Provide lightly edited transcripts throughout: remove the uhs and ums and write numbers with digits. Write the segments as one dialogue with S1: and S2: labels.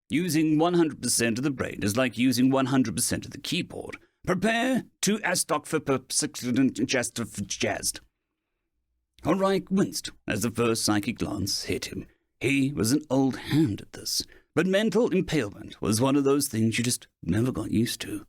S1: Using 100% of the brain is like using 100% of the keyboard. Prepare to astock for jazzed. Ulrich winced as the first psychic glance hit him. He was an old hand at this, but mental impalement was one of those things you just never got used to.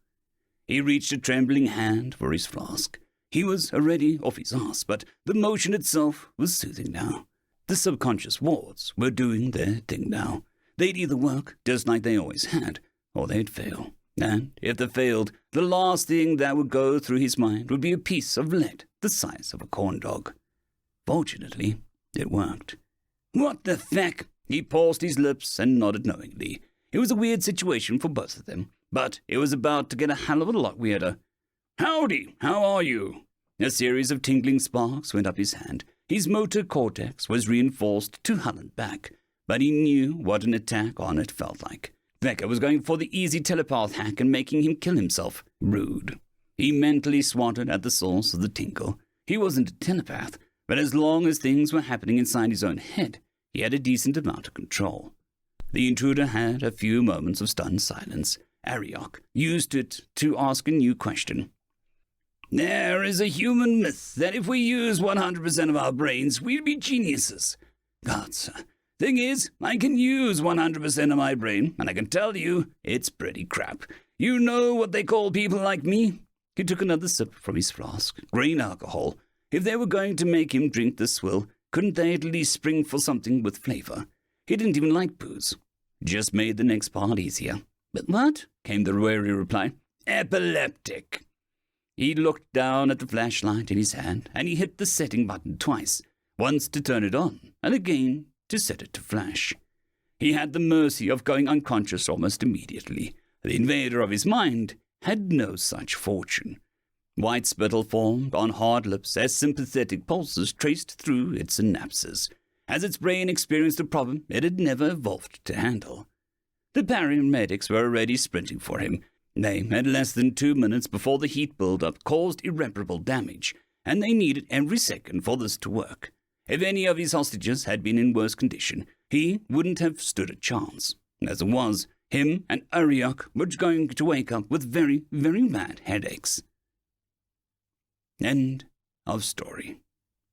S1: He reached a trembling hand for his flask. He was already off his ass, but the motion itself was soothing now. The subconscious wards were doing their thing now. They'd either work just like they always had, or they'd fail. And if they failed, the last thing that would go through his mind would be a piece of lead the size of a corn dog. Fortunately, it worked. What the feck? He paused his lips and nodded knowingly. It was a weird situation for both of them, but it was about to get a hell of a lot weirder. Howdy, how are you? A series of tingling sparks went up his hand. His motor cortex was reinforced to hunt back, but he knew what an attack on it felt like. Vecca was going for the easy telepath hack and making him kill himself. Rude. He mentally swatted at the source of the tingle. He wasn't a telepath, but as long as things were happening inside his own head, he had a decent amount of control. The intruder had a few moments of stunned silence. Ariok used it to ask a new question. There is a human myth that if we use 100% of our brains, we'd be geniuses. Gods. Thing is, I can use 100% of my brain, and I can tell you, it's pretty crap. You know what they call people like me? He took another sip from his flask. Grain alcohol. If they were going to make him drink this swill, couldn't they at least spring for something with flavor? He didn't even like booze. Just made the next part easier. But what? Came the wary reply. Epileptic. He looked down at the flashlight in his hand, and he hit the setting button twice, once to turn it on, and again to set it to flash. He had the mercy of going unconscious almost immediately. The invader of his mind had no such fortune. White spittle formed on hard lips as sympathetic pulses traced through its synapses, as its brain experienced a problem it had never evolved to handle. The paramedics were already sprinting for him. They had less than 2 minutes before the heat build-up caused irreparable damage, and they needed every second for this to work. If any of his hostages had been in worse condition, he wouldn't have stood a chance. As it was, him and Ariok were going to wake up with very, very bad headaches. End of story.